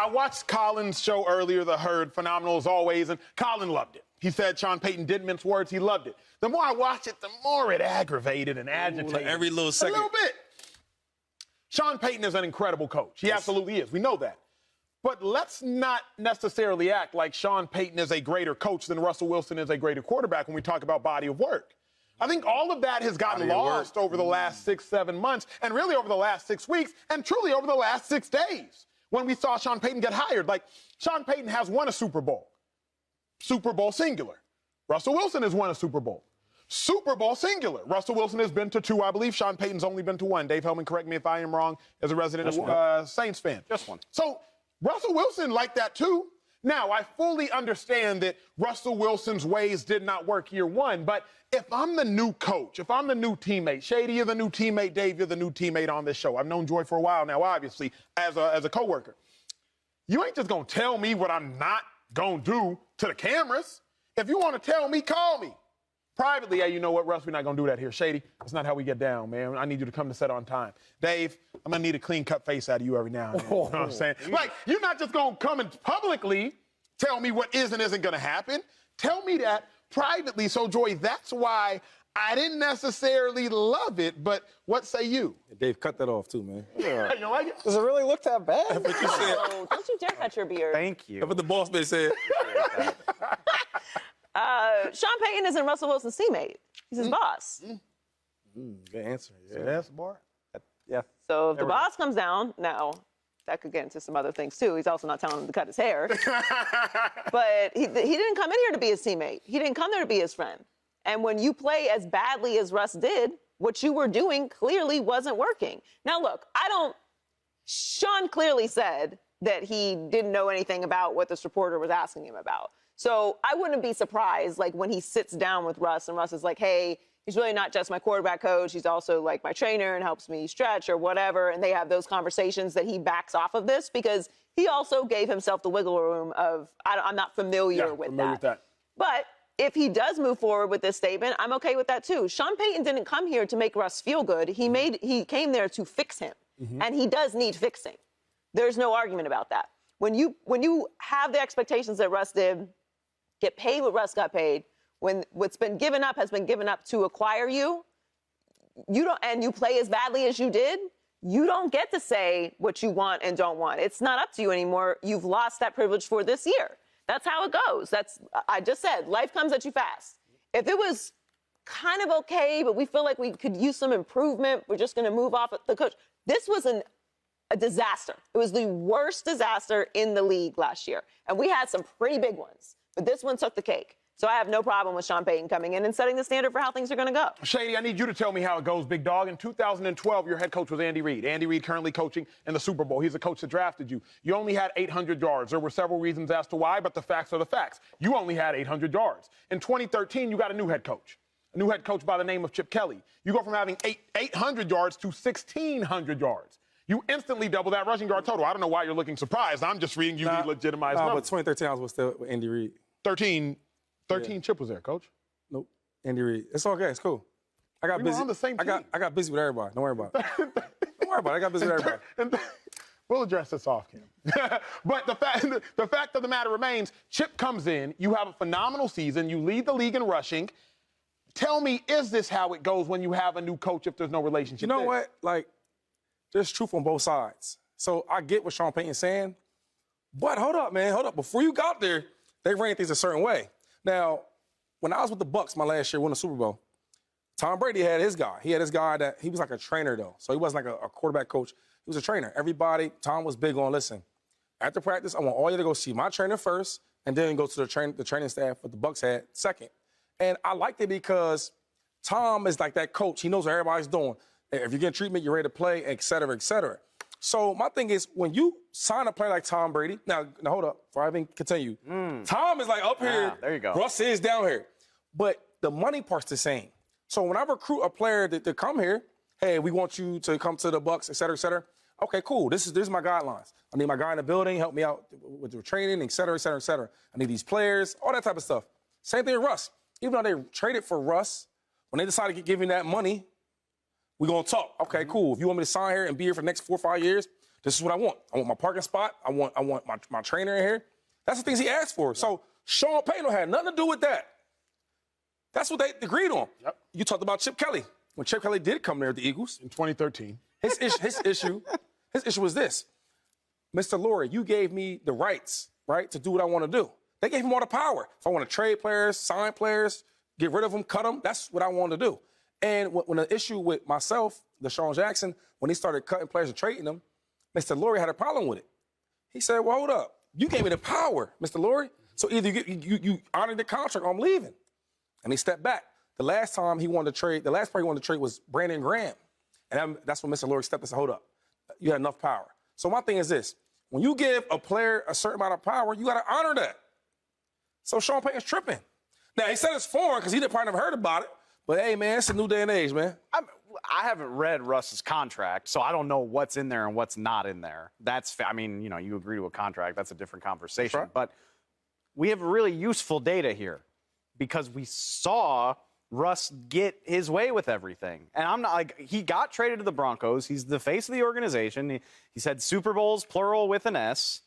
watched Colin's show earlier, The Herd, phenomenal as always, and Colin loved it. He said Sean Payton didn't mince words. He loved it. The more I watched it, the more it aggravated and agitated. Like every little second. A little bit. Sean Payton is an incredible coach. He absolutely is. We know that. But let's not necessarily act like Sean Payton is a greater coach than Russell Wilson is a greater quarterback when we talk about body of work. I think all of that has gotten lost over the last 6-7 months, and really over the last 6 weeks, and truly over the last 6 days when we saw Sean Payton get hired. Like, Sean Payton has won a Super Bowl. Super Bowl singular. Russell Wilson has won a Super Bowl. Super Bowl singular. Russell Wilson has been to 2, I believe. Sean Payton's only been to 1. Dave Helman, correct me if I am wrong, as a resident Saints fan. Just 1. So Russell Wilson liked that too. Now, I fully understand that Russell Wilson's ways did not work year 1, but if I'm the new coach, if I'm the new teammate, Shady, you're the new teammate, Dave, you're the new teammate on this show. I've known Joy for a while now, obviously, as a coworker. You ain't just gonna tell me what I'm not gonna do to the cameras. If you want to tell me, call me. Privately, hey, you know what, Russ, we're not going to do that here. Shady, that's not how we get down, man. I need you to come to set on time. Dave, I'm going to need a clean-cut face out of you every now and then. You know what I'm saying? Like, you're not just going to come and publicly tell me what is and isn't going to happen. Tell me that privately. So, Joy, that's why I didn't necessarily love it, but what say you? Dave, cut that off, too, man. Yeah. You like it? Does it really look that bad? That's what you said. Oh, don't you dare touch your beard. Thank you. That's what the boss man said. Sean Payton isn't Russell Wilson's teammate. He's his boss. Good answer. Yeah, that's bar. Yeah. So if the boss comes down, now that could get into some other things too. He's also not telling him to cut his hair. But he didn't come in here to be his teammate. He didn't come there to be his friend. And when you play as badly as Russ did, what you were doing clearly wasn't working. Now look, Sean clearly said that he didn't know anything about what this reporter was asking him about. So I wouldn't be surprised, like, when he sits down with Russ and Russ is like, hey, he's really not just my quarterback coach. He's also, like, my trainer and helps me stretch or whatever. And they have those conversations that he backs off of this because he also gave himself the wiggle room of, I'm not familiar with that. But if he does move forward with this statement, I'm okay with that, too. Sean Payton didn't come here to make Russ feel good. He came there to fix him. And he does need fixing. There's no argument about that. When you have the expectations that Russ did, get paid what Russ got paid, when what's been given up has been given up to acquire you, and you play as badly as you did, you don't get to say what you want and don't want. It's not up to you anymore. You've lost that privilege for this year. That's how it goes. I just said, life comes at you fast. If it was kind of okay, but we feel like we could use some improvement, we're just going to move off the coach. This was a disaster. It was the worst disaster in the league last year. And we had some pretty big ones. But this one took the cake. So I have no problem with Sean Payton coming in and setting the standard for how things are going to go. Shady, I need you to tell me how it goes, big dog. In 2012, your head coach was Andy Reid. Andy Reid currently coaching in the Super Bowl. He's the coach that drafted you. You only had 800 yards. There were several reasons as to why, but the facts are the facts. You only had 800 yards. In 2013, you got a new head coach by the name of Chip Kelly. You go from having 800 yards to 1,600 yards. You instantly double that rushing yard total. I don't know why you're looking surprised. I'm just reading you the legitimized numbers. But 2013, I was still with Andy Reid. 13 Chip was there, Coach. Nope. Andy Reid. It's okay. It's cool. I got busy. On the same team. I got busy with everybody. Don't worry about it. Don't worry about it. I got busy with everybody. We'll address this off, Kim. But the fact of the matter remains, Chip comes in, you have a phenomenal season, you lead the league in rushing. Tell me, is this how it goes when you have a new coach if there's no relationship? You know what? Like, there's truth on both sides. So I get what Sean Payton's saying. But hold up, man. Hold up. Before you got there, they ran things a certain way. Now, when I was with the Bucs my last year, winning the Super Bowl, Tom Brady had his guy. He had his guy that he was like a trainer, though. So he wasn't like a quarterback coach. He was a trainer. Everybody, Tom was big on, listen, after practice, I want all you to go see my trainer first and then go to the training staff that the Bucs had second. And I liked it because Tom is like that coach. He knows what everybody's doing. If you're getting treatment, you're ready to play, et cetera, et cetera. So my thing is, when you sign a player like Tom Brady, now hold up, before I even continue. Tom is like up here. There you go. Russ is down here. But the money part's the same. So when I recruit a player to come here, hey, we want you to come to the Bucs, et cetera, et cetera. Okay, cool. This is my guidelines. I need my guy in the building, help me out with the training, et cetera, et cetera, et cetera. I need these players, all that type of stuff. Same thing with Russ. Even though they traded for Russ, when they decided to give him that money, we're going to talk. Okay, cool. If you want me to sign here and be here for the next 4 or 5 years, This is what I want. I want my parking spot. I want my trainer in here. That's the things he asked for. So Sean Payton had nothing to do with that. That's what they agreed on. Yep. You talked about Chip Kelly. When Chip Kelly did come there at the Eagles. In 2013. His issue was this. Mr. Lurie, you gave me the rights, right, to do what I want to do. They gave him all the power. If I want to trade players, sign players, get rid of them, cut them, that's what I want to do. And when the issue with myself, DeSean Jackson, when he started cutting players and trading them, Mr. Lurie had a problem with it. He said, well, hold up. You gave me the power, Mr. Lurie. So either you honor the contract or I'm leaving. And he stepped back. The last time he wanted to trade, the last player he wanted to trade was Brandon Graham. And that's when Mr. Lurie stepped and said, hold up. You had enough power. So my thing is this. When you give a player a certain amount of power, you got to honor that. So Sean Payton's tripping. Now, he said it's foreign because he probably never heard about it. But, hey, man, it's a new day and age, man. I haven't read Russ's contract, so I don't know what's in there and what's not in there. I mean, you know, you agree to a contract, that's a different conversation. Right. But we have really useful data here because we saw Russ get his way with everything. And I'm not like, he got traded to the Broncos. He's the face of the organization. He said Super Bowls, plural with an S.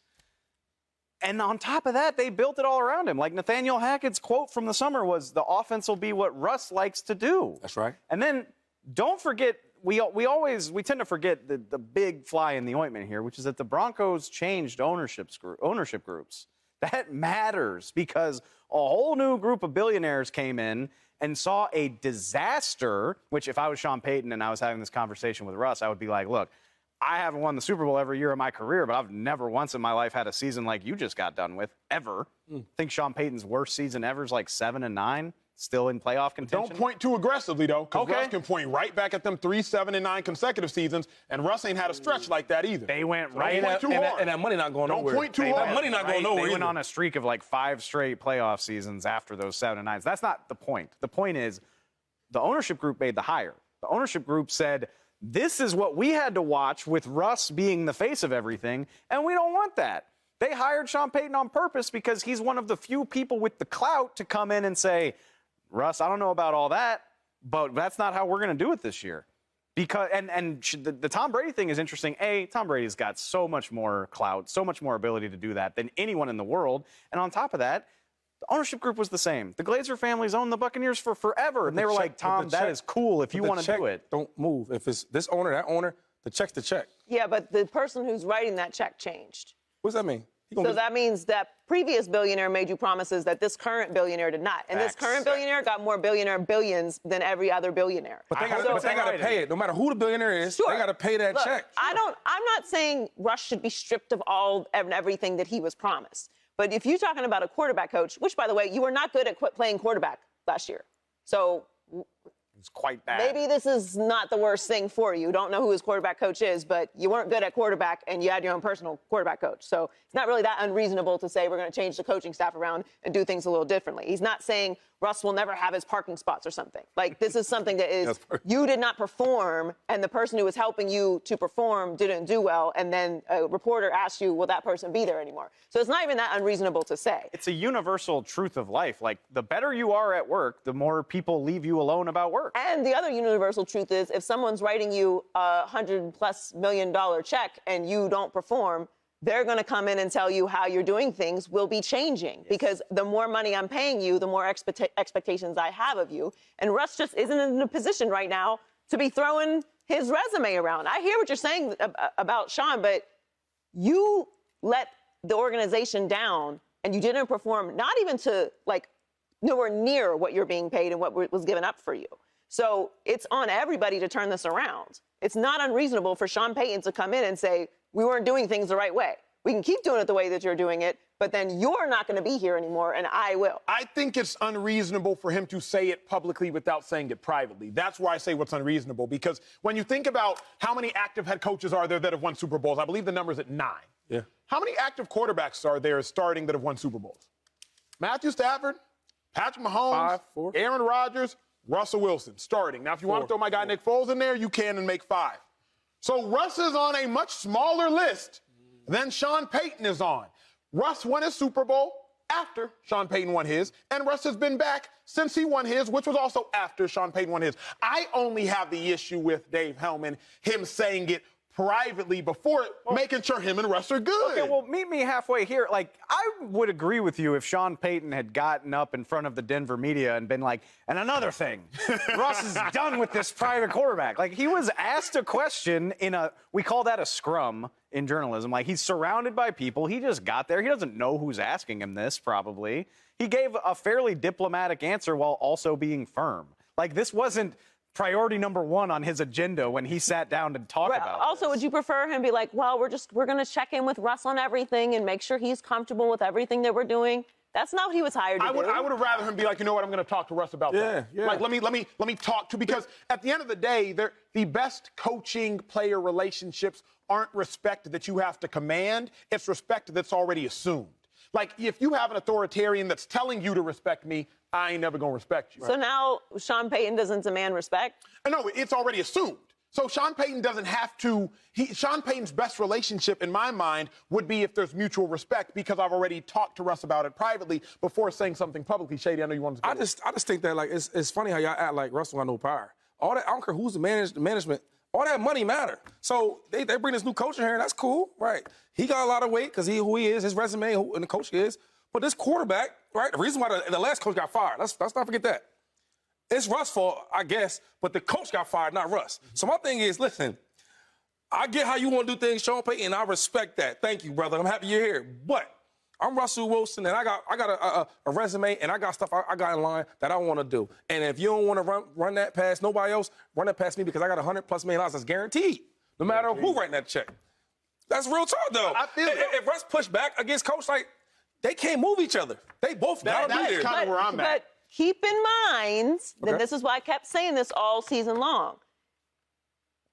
And on top of that, they built it all around him. Like Nathaniel Hackett's quote from the summer was, the offense will be what Russ likes to do. That's right. And then don't forget, we tend to forget the big fly in the ointment here, which is that the Broncos changed ownership groups. That matters because a whole new group of billionaires came in and saw a disaster, which if I was Sean Payton and I was having this conversation with Russ, I would be like, look, I haven't won the Super Bowl every year of my career, but I've never once in my life had a season like you just got done with, ever. I think Sean Payton's worst season ever is like 7-9, still in playoff contention. Don't point too aggressively, though, because Okay. Russ can point right back at them 3, 7, and 9 consecutive seasons, and Russ ain't had a stretch like that either. They went So right don't point too hard. And that money not going Don't nowhere. point too That hard. money not going nowhere They went either. on a streak of like 5 straight playoff seasons after those 7 and 9s. That's not the point. The point is the ownership group made the hire. The ownership group said, this is what we had to watch with Russ being the face of everything, and we don't want that. They hired Sean Payton on purpose because he's one of the few people with the clout to come in and say, Russ, I don't know about all that, but that's not how we're going to do it this year. Because the Tom Brady thing is interesting. Tom Brady's got so much more clout, so much more ability to do that than anyone in the world. And on top of that, the ownership group was the same. The Glazer family's owned the Buccaneers for forever. And they were like, Tom, that is cool if you want to do it. Don't move. If it's this owner, that owner, the check's the check. Yeah, but the person who's writing that check changed. What does that mean? So that means that previous billionaire made you promises that this current billionaire did not. And this current billionaire got more billionaire billions than every other billionaire. But they got to pay it. No matter who the billionaire is, Sure. they got to pay that Look, check. I'm not saying Russ should be stripped of all and everything that he was promised. But if you're talking about a quarterback coach, which, by the way, you were not good at playing quarterback last year. So It's quite bad. maybe this is not the worst thing for you. Don't know who his quarterback coach is, but you weren't good at quarterback and you had your own personal quarterback coach. So it's not really that unreasonable to say we're going to change the coaching staff around and do things a little differently. He's not saying Russ will never have his parking spots or something. Like, this is something that is, you did not perform, and the person who was helping you to perform didn't do well, and then a reporter asked you, will that person be there anymore? So it's not even that unreasonable to say. It's a universal truth of life. Like, the better you are at work, the more people leave you alone about work. And the other universal truth is, if someone's writing you a $100+ million check and you don't perform, they're going to come in and tell you how you're doing things will be changing, because the more money I'm paying you, the more expectations I have of you. And Russ just isn't in a position right now to be throwing his resume around. I hear what you're saying about Sean, but you let the organization down and you didn't perform, not even to like nowhere near what you're being paid and what was given up for you. So it's on everybody to turn this around. It's not unreasonable for Sean Payton to come in and say, we weren't doing things the right way. We can keep doing it the way that you're doing it, but then you're not going to be here anymore, and I will. I think it's unreasonable for him to say it publicly without saying it privately. That's why I say what's unreasonable, because when you think about how many active head coaches are there that have won Super Bowls, I believe the number's at 9. Yeah. How many active quarterbacks are there starting that have won Super Bowls? Matthew Stafford, Patrick Mahomes, 5, 4. Aaron Rodgers, Russell Wilson starting. Now, if you want to throw my guy Nick Foles in there, you can and make 5. So Russ is on a much smaller list than Sean Payton is on. Russ won his Super Bowl after Sean Payton won his, and Russ has been back since he won his, which was also after Sean Payton won his. I only have the issue with Dave Helman, him saying it privately before making sure him and Russ are good. Okay, well, meet me halfway here. Like, I would agree with you if Sean Payton had gotten up in front of the Denver media and been like, and another thing, Russ is done with this private quarterback. Like, he was asked a question we call that a scrum in journalism. Like, he's surrounded by people. He just got there. He doesn't know who's asking him this, probably. He gave a fairly diplomatic answer while also being firm. Like, this wasn't priority number one on his agenda when he sat down to talk about Also, this. would you prefer him be like, well, we're going to check in with Russ on everything and make sure he's comfortable with everything that we're doing? That's not what he was hired to do. I would have rather him be like, you know what, I'm going to talk to Russ about that. Yeah. Like, let me talk to, because at the end of the day, the best coaching player relationships aren't respect that you have to command. It's respect that's already assumed. Like, if you have an authoritarian that's telling you to respect me, I ain't never going to respect you. So now Sean Payton doesn't demand respect? No, it's already assumed. So Sean Payton doesn't have to. Sean Payton's best relationship, in my mind, would be if there's mutual respect, because I've already talked to Russ about it privately before saying something publicly. Shady, I know you wanted to go. I just think that, like, it's funny how y'all act like Russell got no power. All that, I don't care who's the management, all that money matter. So they bring this new coach in here, and that's cool, right? He got a lot of weight because who he is, his resume, and the coach is. But this quarterback, right, the reason why the last coach got fired, let's not forget that. It's Russ' fault, I guess, but the coach got fired, not Russ. So my thing is, listen, I get how you want to do things, Sean Payton, and I respect that. Thank you, brother. I'm happy you're here. But I'm Russell Wilson, and I got a resume, and I got stuff I got in line that I want to do. And if you don't want to run that past nobody else, run that past me, because I got $100+ million that's guaranteed, no matter who writing that check. That's real talk, though. I feel if Russ pushed back against Coach, like, they can't move each other. They both got to be there. That's kind of where I'm at. But keep in mind that this is why I kept saying this all season long.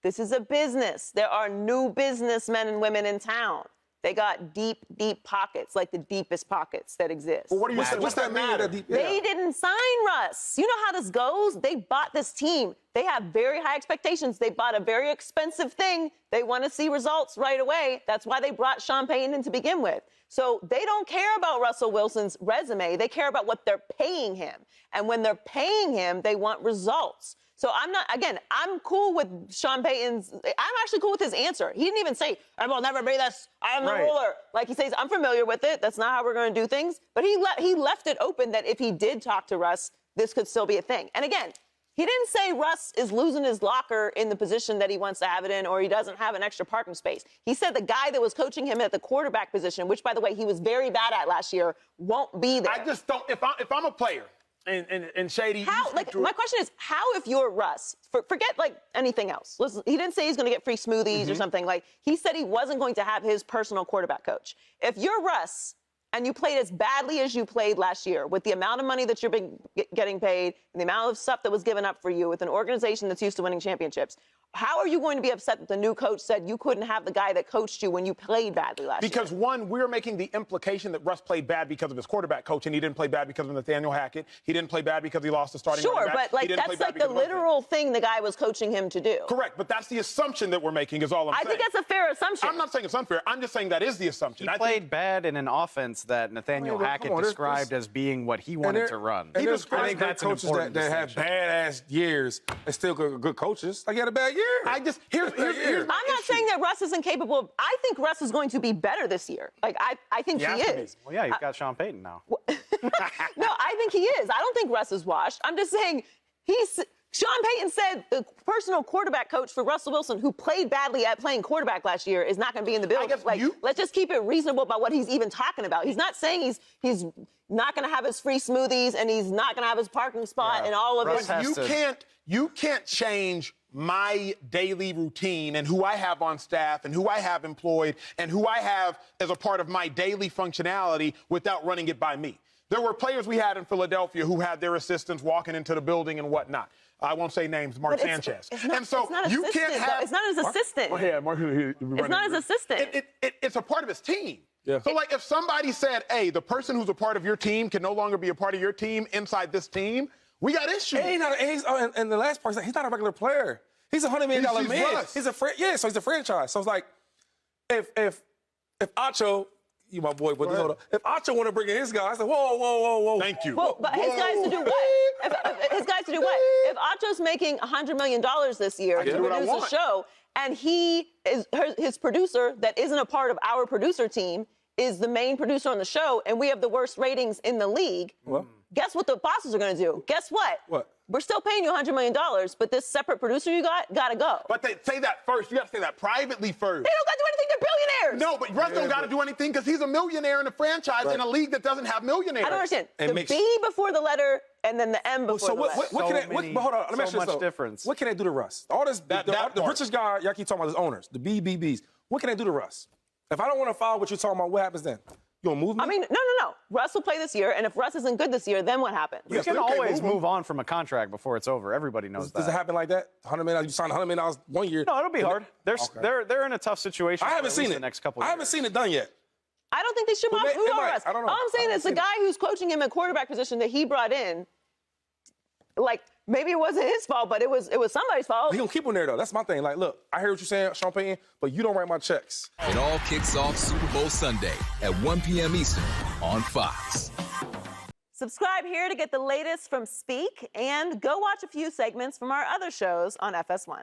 This is a business. There are new businessmen and women in town. They got deep, deep pockets, like the deepest pockets that exist. Well, what do you say? What's that matter? They didn't sign Russ. You know how this goes? They bought this team. They have very high expectations. They bought a very expensive thing. They want to see results right away. That's why they brought Sean Payton in to begin with. So they don't care about Russell Wilson's resume. They care about what they're paying him. And when they're paying him, they want results. So I'm cool with Sean Payton's. I'm actually cool with his answer. He didn't even say, I will never be this. I am the ruler. Like, he says, I'm familiar with it. That's not how we're going to do things. But he left it open that if he did talk to Russ, this could still be a thing. And again, he didn't say Russ is losing his locker in the position that he wants to have it in, or he doesn't have an extra parking space. He said the guy that was coaching him at the quarterback position, which, by the way, he was very bad at last year, won't be there. I just don't. If I'm a player, and Shady. How? Like, my question is, how, if you're Russ, forget like anything else. Listen, he didn't say he's going to get free smoothies or something. Like, he said he wasn't going to have his personal quarterback coach. If you're Russ and you played as badly as you played last year, with the amount of money that you're getting paid and the amount of stuff that was given up for you with an organization that's used to winning championships, how are you going to be upset that the new coach said you couldn't have the guy that coached you when you played badly last year? Because, one, we're making the implication that Russ played bad because of his quarterback coach, and he didn't play bad because of Nathaniel Hackett. He didn't play bad because he lost the starting running back. Sure, but like, that's like the literal thing the guy was coaching him to do. Correct, but that's the assumption that we're making is all I'm saying. I think that's a fair assumption. I'm not saying it's unfair. I'm just saying that is the assumption. He played bad in an offense that Nathaniel Hackett described as being what he wanted to run. I think that's an coaches important that have badass years and still good coaches. Like, he had a bad year. I'm not saying that Russ isn't capable of. I think Russ is going to be better this year. Like, I think he is. Well, yeah, you've got Sean Payton now. No, I think he is. I don't think Russ is washed. I'm just saying Sean Payton said the personal quarterback coach for Russell Wilson, who played badly at playing quarterback last year, is not going to be in the building. Let's just keep it reasonable about what he's even talking about. He's not saying he's not going to have his free smoothies and he's not going to have his parking spot and all of this. You can't change my daily routine and who I have on staff and who I have employed and who I have as a part of my daily functionality without running it by me. There were players we had in Philadelphia who had their assistants walking into the building and whatnot. I won't say names, Mark Sanchez. It's not you can't have. It's not his assistant. It's not his assistant. It's a part of his team. Yeah. So, like, if somebody said, hey, the person who's a part of your team can no longer be a part of your team inside this team, we got issues. And the last part, he's not a regular player. He's $100 million man. Russ. So he's a franchise. So it's like, if Acho you my boy, but hold up. If Acho want to bring in his guy, I said, whoa. Thank you. Well, but his guys to do what? His guys to do what? If Acho's making $100 million this year to produce a show, and his producer that isn't a part of our producer team is the main producer on the show, and we have the worst ratings in the league, guess what the bosses are going to do? Guess what? What? We're still paying you $100 million, but this separate producer you got to go. But they say that first. You got to say that privately first. They don't got to do anything. They're billionaires. No, but Russ don't got to do anything because he's a millionaire in a franchise in a league that doesn't have millionaires. I don't understand. The B before the letter and then the M before the letter. But hold on, let me ask you this, though. Difference. What can they do to Russ? All this, the richest guy, y'all keep talking about his owners, the BBBs. What can they do to Russ? If I don't want to follow what you're talking about, what happens then? You gonna move me? I mean, no. Russ will play this year, and if Russ isn't good this year, then what happens? You can always move on from a contract before it's over. Everybody knows that. Does it happen like that? $100 million, you sign $100 million 1 year. No, it'll be hard. They're in a tough situation. I haven't seen it. The next couple years. I haven't seen it done yet. I don't think they should move on Russ. I don't know. All I'm saying is the guy who's coaching him at quarterback position that he brought in, like, maybe it wasn't his fault, but it was somebody's fault. He gonna keep him there, though. That's my thing. Like, look, I hear what you're saying, Sean Payton, but you don't write my checks. It all kicks off Super Bowl Sunday at 1 p.m. Eastern on Fox. Subscribe here to get the latest from Speak, and go watch a few segments from our other shows on FS1.